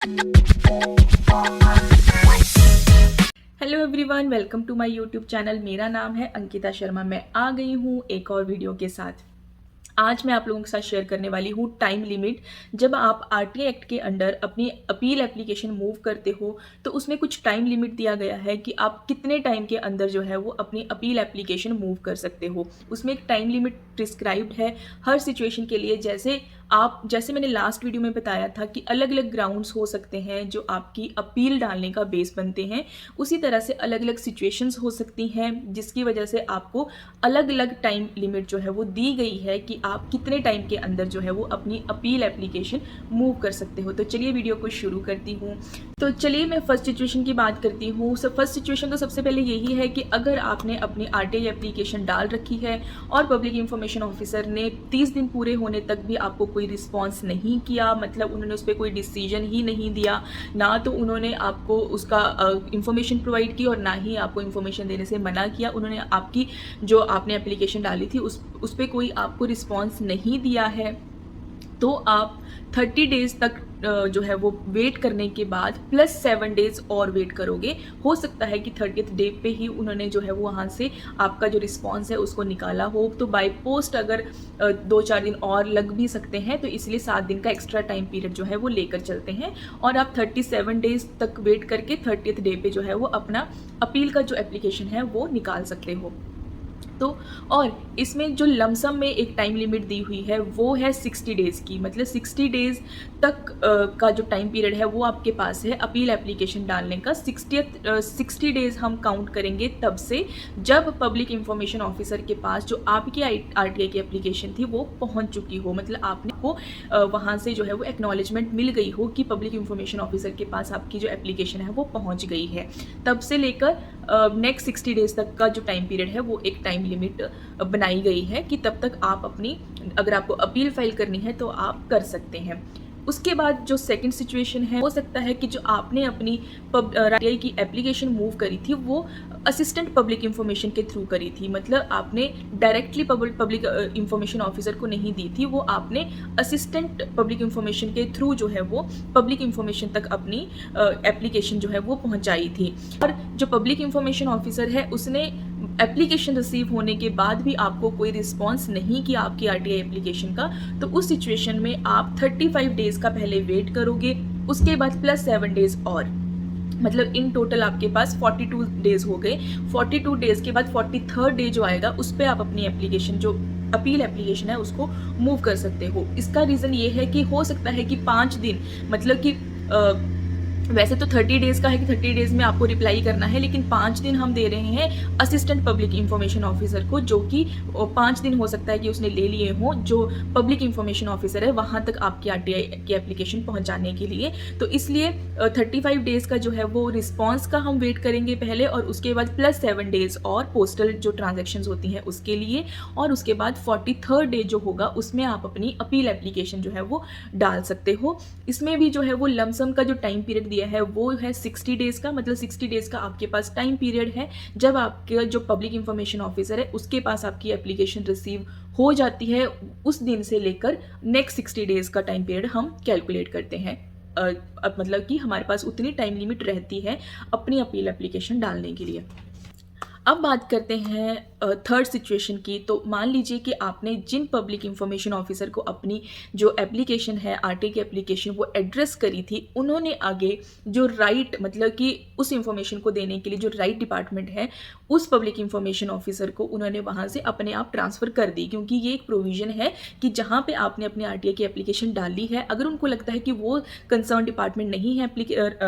Hello everyone, welcome to my YouTube channel. मेरा नाम है अंकिता शर्मा। मैं आ गई हूँ एक और वीडियो के साथ। आज मैं आप लोगों के साथ शेयर करने वाली हूँ टाइम लिमिट। जब आप आरटीआई एक्ट के अंडर अपनी अपील एप्लीकेशन मूव करते हो तो उसमें कुछ टाइम लिमिट दिया गया है कि आप कितने टाइम के अंदर जो है वो अपनी अपील एप्लीकेशन मूव कर सकते हो। उसमें एक टाइम लिमिट प्रिस्क्राइब्ड है हर सिचुएशन के लिए। जैसे मैंने लास्ट वीडियो में बताया था कि अलग अलग ग्राउंड्स हो सकते हैं जो आपकी अपील डालने का बेस बनते हैं, उसी तरह से अलग अलग सिचुएशंस हो सकती हैं जिसकी वजह से आपको अलग अलग टाइम लिमिट जो है वो दी गई है कि आप कितने टाइम के अंदर जो है वो अपनी अपील एप्लीकेशन मूव कर सकते हो। तो चलिए वीडियो को शुरू करती हूँ। तो चलिए मैं फर्स्ट सिचुएशन की बात करती हूँ। फर्स्ट सिचुएशन तो सबसे पहले यही है कि अगर आपने अपनी आरटीआई एप्लीकेशन डाल रखी है और पब्लिक इंफॉर्मेशन ऑफिसर ने 30 दिन पूरे होने तक भी आपको कोई रिस्पॉन्स नहीं किया, मतलब उन्होंने उस पर कोई डिसीजन ही नहीं दिया, ना तो उन्होंने आपको उसका इंफॉर्मेशन प्रोवाइड की और ना ही आपको इंफॉर्मेशन देने से मना किया, उन्होंने आपकी जो आपने एप्लीकेशन डाली थी उस पर कोई आपको रिस्पॉन्स नहीं दिया है, तो आप 30 डेज तक जो है वो वेट करने के बाद प्लस 7 डेज और वेट करोगे। हो सकता है कि 30th डे पे ही उन्होंने जो है वो वहाँ से आपका जो रिस्पॉन्स है उसको निकाला हो, तो बाय पोस्ट अगर 2-4 दिन और लग भी सकते हैं, तो इसलिए 7 दिन का एक्स्ट्रा टाइम पीरियड जो है वो लेकर चलते हैं और आप 37 डेज तक वेट करके 30th डे पे जो है वो अपना अपील का जो एप्लीकेशन है वो निकाल सकते हो। तो और इसमें जो लमसम में एक टाइम लिमिट दी हुई है वो है 60 डेज़ की, मतलब 60 डेज़ तक का जो टाइम पीरियड है वो आपके पास है अपील एप्लीकेशन डालने का। 60 डेज़ हम काउंट करेंगे तब से जब पब्लिक इंफॉर्मेशन ऑफिसर के पास जो आपकी आरटीआई की एप्लीकेशन थी वो पहुंच चुकी हो, मतलब आपने को वहाँ से जो है वो एक्नॉलेजमेंट मिल गई हो कि पब्लिक इंफॉर्मेशन ऑफिसर के पास आपकी जो एप्लीकेशन है वो पहुँच गई है। तब से लेकर नेक्स्ट 60 डेज़ तक का जो टाइम पीरियड है वो एक टाइम लिमिट बनाई गई है कि तब तक आप अपनी, अगर आपको अपील फाइल करनी है तो आप कर सकते हैं। उसके बाद जो सेकंड सिचुएशन है, हो सकता है कि जो आपने अपनी आरटीआई की एप्लीकेशन मूव करी थी वो असिस्टेंट पब्लिक इंफॉर्मेशन के थ्रू करी थी, मतलब आपने डायरेक्टली पब्लिक इंफॉर्मेशन ऑफिसर को नहीं दी थी, वो आपने असिस्टेंट पब्लिक इंफॉर्मेशन के थ्रू जो है वो पब्लिक इंफॉर्मेशन तक अपनी एप्लीकेशन जो है वो पहुंचाई थी। और जो पब्लिक इंफॉर्मेशन ऑफिसर है उसने एप्लीकेशन रिसीव होने के बाद भी आपको कोई रिस्पॉन्स नहीं किया आपकी आरटीआई एप्लीकेशन का, तो उस सिचुएशन में आप 35 डेज़ का पहले वेट करोगे, उसके बाद प्लस 7 डेज़ और, मतलब इन टोटल आपके पास 42 डेज़ हो गए। 42 डेज़ के बाद 43rd डे जो आएगा उस पर आप अपनी एप्लीकेशन जो अपील एप्लीकेशन है उसको मूव कर सकते हो। इसका रीज़न ये है कि हो सकता है कि 5 दिन, मतलब कि वैसे तो 30 डेज़ का है कि 30 डेज़ में आपको रिप्लाई करना है, लेकिन 5 दिन हम दे रहे हैं असिस्टेंट पब्लिक इंफॉर्मेशन ऑफिसर को, जो कि 5 दिन हो सकता है कि उसने ले लिए हों जो पब्लिक इंफॉर्मेशन ऑफिसर है वहाँ तक आपकी आरटीआई की एप्लीकेशन पहुँचाने के लिए। तो इसलिए 35 डेज़ का जो है वो रिस्पॉन्स का हम वेट करेंगे पहले, और उसके बाद प्लस 7 डेज़ और पोस्टल जो ट्रांजेक्शन्स होती हैं उसके लिए, और उसके बाद 43rd डे जो होगा उसमें आप अपनी अपील एप्लीकेशन जो है वो डाल सकते हो। इसमें भी जो है वो लमसम का जो टाइम पीरियड है वो है 60 डेज़ का, मतलब 60 डेज़ का आपके पास टाइम पीरियड है जब आपके जो पब्लिक इंफॉर्मेशन ऑफिसर है उसके पास आपकी एप्लीकेशन रिसीव हो जाती है, उस दिन से लेकर नेक्स्ट 60 डेज़ का टाइम पीरियड हम कैलकुलेट करते हैं। मतलब कि हमारे पास उतनी टाइम लिमिट रहती है अपनी अपील एप्लीकेशन डालने के लिए। अब बात करते हैं थर्ड सिचुएशन की। तो मान लीजिए कि आपने जिन पब्लिक इंफॉर्मेशन ऑफिसर को अपनी जो एप्लीकेशन है आरटीआई की एप्लीकेशन वो एड्रेस करी थी, उन्होंने आगे जो राइट, मतलब कि उस इंफॉर्मेशन को देने के लिए जो राइट डिपार्टमेंट है उस पब्लिक इंफॉर्मेशन ऑफिसर को उन्होंने वहाँ से अपने आप ट्रांसफ़र कर दी, क्योंकि ये एक प्रोविज़न है कि जहाँ पे आपने अपनी आरटीआई की एप्लीकेशन डाली है, अगर उनको लगता है कि वो कंसर्न डिपार्टमेंट नहीं है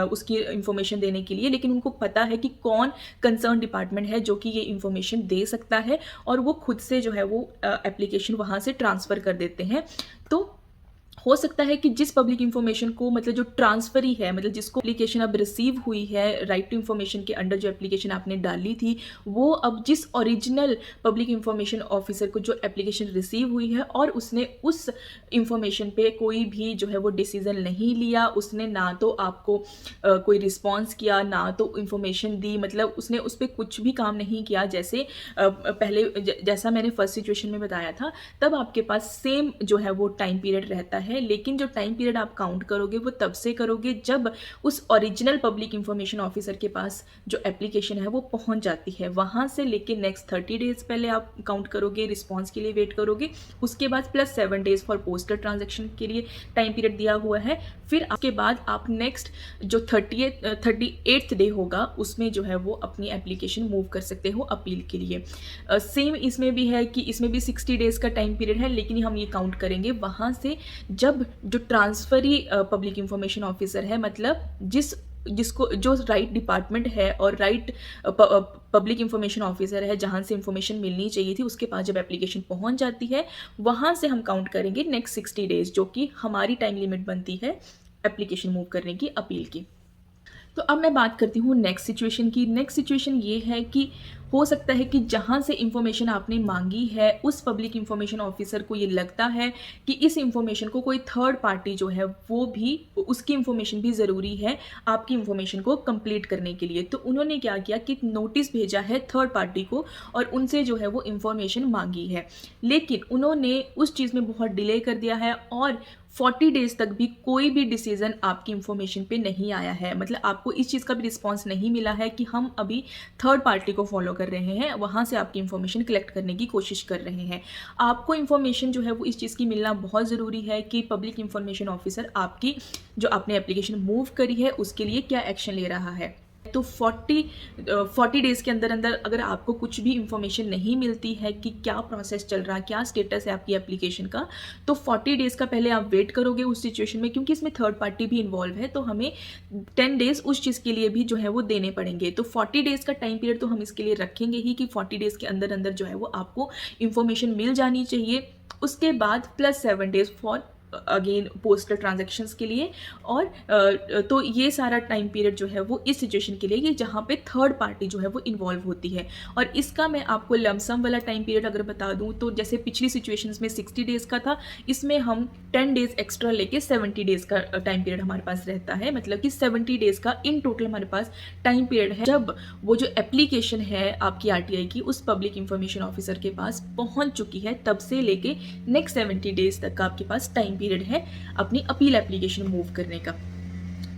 उसकी इंफॉर्मेशन देने के लिए, लेकिन उनको पता है कि कौन कंसर्न डिपार्टमेंट है जो कि ये इंफॉर्मेशन दे सकता है, और वो खुद से जो है वो एप्लीकेशन वहाँ से ट्रांसफ़र कर देते हैं। तो हो सकता है कि जिस पब्लिक इंफॉर्मेशन को, मतलब जो ट्रांसफरी है, मतलब जिसको एप्लीकेशन अब रिसीव हुई है राइट टू इंफॉर्मेशन के अंडर जो एप्लीकेशन आपने डाली थी, वो अब जिस ओरिजिनल पब्लिक इंफॉर्मेशन ऑफिसर को जो एप्लीकेशन रिसीव हुई है और उसने उस इंफॉर्मेशन पे कोई भी जो है वो डिसीजन नहीं लिया, उसने ना तो आपको कोई रिस्पॉन्स किया, ना तो इंफॉर्मेशन दी, मतलब उसने उस पर कुछ भी काम नहीं किया। जैसे जैसा मैंने फर्स्ट सिचुएशन में बताया था, तब आपके पास सेम जो है वो टाइम पीरियड रहता है है, लेकिन जो टाइम पीरियड आप काउंट करोगे वो तब से करोगे जब उस ओरिजिनल पब्लिक इंफॉर्मेशन ऑफिसर के पास जो एप्लीकेशन है वो पहुंच जाती है। वहां से लेके नेक्स्ट 30 डेज पहले आप काउंट करोगे, रिस्पॉन्स के लिए वेट करोगे। उसके बाद plus 7 days for postal transaction के लिए टाइम पीरियड दिया हुआ है। फिर उसके बाद आप नेक्स्ट जो 38th डे होगा उसमें जो है वो अपनी एप्लीकेशन मूव कर सकते हो अपील के लिए। सेम इसमें भी है कि इसमें भी 60 डेज का टाइम पीरियड है, लेकिन हम ये काउंट करेंगे वहाँ से जब जो ट्रांसफरी पब्लिक इंफॉर्मेशन ऑफिसर है, मतलब जिसको जो राइट डिपार्टमेंट है और राइट पब्लिक इंफॉर्मेशन ऑफिसर है जहाँ से इंफॉर्मेशन मिलनी चाहिए थी उसके पास जब एप्लीकेशन पहुँच जाती है, वहाँ से हम काउंट करेंगे नेक्स्ट 60 डेज, जो कि हमारी टाइम लिमिट बनती है एप्लीकेशन मूव करने की, अपील की। तो अब मैं बात करती हूँ नेक्स्ट सिचुएशन की। नेक्स्ट सिचुएशन ये है कि हो सकता है कि जहाँ से इंफॉर्मेशन आपने मांगी है उस पब्लिक इंफॉर्मेशन ऑफिसर को ये लगता है कि इस इंफॉर्मेशन को कोई थर्ड पार्टी जो है वो भी, उसकी इंफॉर्मेशन भी ज़रूरी है आपकी इंफॉर्मेशन को कंप्लीट करने के लिए। तो उन्होंने क्या किया कि नोटिस भेजा है थर्ड पार्टी को और उनसे जो है वो इंफॉर्मेशन मांगी है, लेकिन उन्होंने उस चीज़ में बहुत डिले कर दिया है और 40 डेज तक भी कोई भी डिसीजन आपकी इंफॉर्मेशन पे नहीं आया है। मतलब आपको इस चीज़ का भी रिस्पॉन्स नहीं मिला है कि हम अभी थर्ड पार्टी को फॉलो कर रहे हैं, वहाँ से आपकी इंफॉर्मेशन कलेक्ट करने की कोशिश कर रहे हैं। आपको इंफॉर्मेशन जो है वो इस चीज़ की मिलना बहुत ज़रूरी है कि पब्लिक इंफॉर्मेशन ऑफिसर आपकी जो आपने एप्लीकेशन मूव करी है उसके लिए क्या एक्शन ले रहा है। तो 40 डेज़ के अंदर अंदर अगर आपको कुछ भी इंफॉर्मेशन नहीं मिलती है कि क्या प्रोसेस चल रहा है, क्या स्टेटस है आपकी एप्लीकेशन का, तो 40 डेज़ का पहले आप वेट करोगे उस सिचुएशन में, क्योंकि इसमें थर्ड पार्टी भी इन्वॉल्व है, तो हमें 10 डेज़ उस चीज़ के लिए भी जो है वो देने पड़ेंगे। तो 40 डेज़ का टाइम पीरियड तो हम इसके लिए रखेंगे ही कि 40 डेज़ के अंदर अंदर जो है वो आपको इंफॉर्मेशन मिल जानी चाहिए। उसके बाद plus 7 days for again postal transactions के लिए। और तो ये सारा टाइम पीरियड जो है वो इस सिचुएशन के लिए कि जहाँ पे थर्ड पार्टी जो है वो इन्वॉल्व होती है। और इसका मैं आपको लमसम वाला टाइम पीरियड अगर बता दूँ तो जैसे पिछली सिचुएशंस में 60 डेज़ का था, इसमें हम 10 डेज़ एक्स्ट्रा लेके 70 डेज़ का टाइम पीरियड हमारे पास रहता है। मतलब कि 70 डेज़ का इन टोटल हमारे पास टाइम पीरियड है जब वो जो एप्लीकेशन है आपकी RTI की उस पब्लिक इंफॉर्मेशन ऑफिसर के पास पहुँच चुकी है, तब से लेके नेक्स्ट 70 डेज़ तक का आपके पास टाइम पीरियड है अपनी अपील एप्लीकेशन मूव करने का।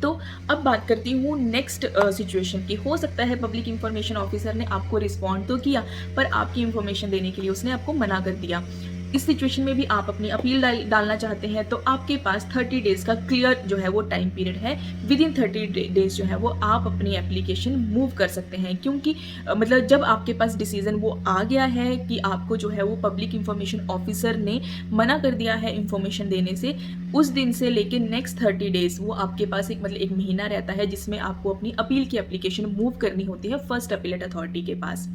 तो अब बात करती हूँ नेक्स्ट सिचुएशन की। हो सकता है पब्लिक इंफॉर्मेशन ऑफिसर ने आपको रिस्पॉन्ड तो किया पर आपकी इंफॉर्मेशन देने के लिए उसने आपको मना कर दिया। इस सिचुएशन में भी आप अपनी अपील डालना चाहते हैं तो आपके पास 30 डेज़ का क्लियर जो है वो टाइम पीरियड है। विद इन 30 डेज़ जो है वो आप अपनी एप्लीकेशन मूव कर सकते हैं, क्योंकि मतलब जब आपके पास डिसीजन वो आ गया है कि आपको जो है वो पब्लिक इंफॉर्मेशन ऑफिसर ने मना कर दिया है इंफॉर्मेशन देने से, उस दिन से लेके नेक्स्ट 30 डेज़ वो आपके पास एक महीना रहता है जिसमें आपको अपनी अपील की एप्लीकेशन मूव करनी होती है फर्स्ट अपीलेट अथॉरिटी के पास।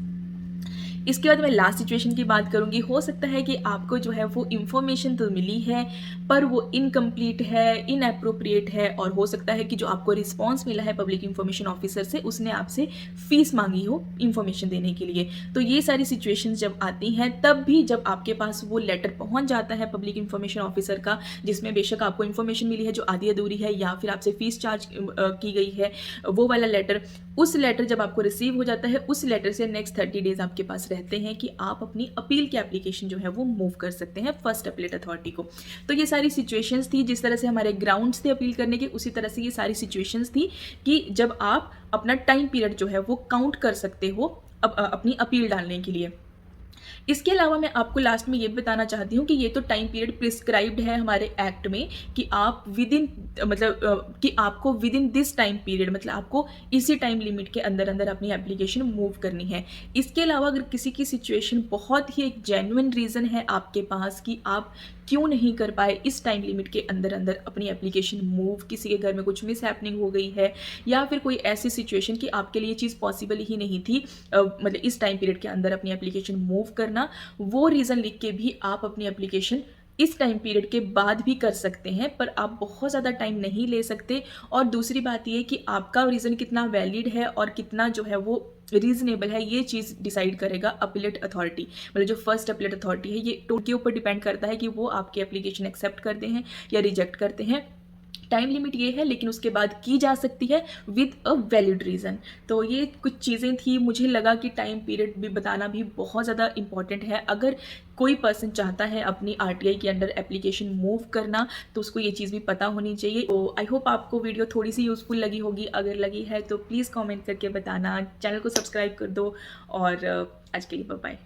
इसके बाद मैं लास्ट सिचुएशन की बात करूंगी। हो सकता है कि आपको जो है वो इंफॉर्मेशन तो मिली है पर वो इनकम्प्लीट है, इनएप्रोप्रिएट है, और हो सकता है कि जो आपको रिस्पांस मिला है पब्लिक इंफॉर्मेशन ऑफिसर से उसने आपसे फीस मांगी हो इंफॉर्मेशन देने के लिए। तो ये सारी सिचुएशंस जब आती हैं तब भी जब आपके पास वो लेटर पहुंच जाता है पब्लिक इंफॉर्मेशन ऑफिसर का जिसमें बेशक आपको इंफॉर्मेशन मिली है जो आधी अधूरी है या फिर आपसे फीस चार्ज की गई है, वो वाला लेटर, उस लेटर जब आपको रिसीव हो जाता है उस लेटर से नेक्स्ट 30 डेज आपके पास रहते हैं कि आप अपनी अपील की एप्लीकेशन जो है वो मूव कर सकते हैं फर्स्ट अपीलेट अथॉरिटी को। तो ये सारी सिचुएशंस थी, जिस तरह से हमारे ग्राउंड्स थे अपील करने के उसी तरह से ये सारी सिचुएशंस थी कि जब आप अपना टाइम पीरियड जो है वो काउंट कर सकते हो अपनी अपील डालने के लिए। इसके अलावा मैं आपको लास्ट में ये बताना चाहती हूँ कि ये तो टाइम पीरियड प्रिस्क्राइब्ड है हमारे एक्ट में कि आप विद इन कि आपको with in this time period मतलब आपको इसी टाइम लिमिट के अंदर अंदर अपनी एप्लीकेशन मूव करनी है। इसके अलावा अगर किसी की सिचुएशन बहुत ही एक जेन्युइन रीज़न है आपके पास कि आप क्यों नहीं कर पाए इस टाइम लिमिट के अंदर अंदर अपनी एप्लीकेशन मूव, किसी के घर में कुछ मिस हैपनिंग हो गई है या फिर कोई ऐसी सिचुएशन कि आपके लिए चीज़ पॉसिबल ही नहीं थी मतलब इस टाइम पीरियड के अंदर अपनी एप्लीकेशन मूव करना, वो रीज़न लिख के भी आप अपनी एप्लीकेशन इस टाइम पीरियड के बाद भी कर सकते हैं, पर आप बहुत ज़्यादा टाइम नहीं ले सकते। और दूसरी बात ये कि आपका रीज़न कितना वैलिड है और कितना जो है वो रीजनेबल है, ये चीज़ डिसाइड करेगा अपीलेट अथॉरिटी, मतलब जो फर्स्ट अपीलेट अथॉरिटी है। ये के ऊपर डिपेंड करता है कि वो आपकी एप्लीकेशन एक्सेप्ट करते हैं या रिजेक्ट करते हैं। टाइम लिमिट ये है, लेकिन उसके बाद की जा सकती है विद अ वैलिड रीज़न। तो ये कुछ चीज़ें थी, मुझे लगा कि टाइम पीरियड भी बताना भी बहुत ज़्यादा इंपॉर्टेंट है। अगर कोई पर्सन चाहता है अपनी आरटीआई के अंडर एप्लीकेशन मूव करना, तो उसको ये चीज़ भी पता होनी चाहिए। तो आई होप आपको वीडियो थोड़ी सी यूज़फुल लगी होगी। अगर लगी है तो प्लीज़ कमेंट करके बताना, चैनल को सब्सक्राइब कर दो और आज के लिए बाय बाय।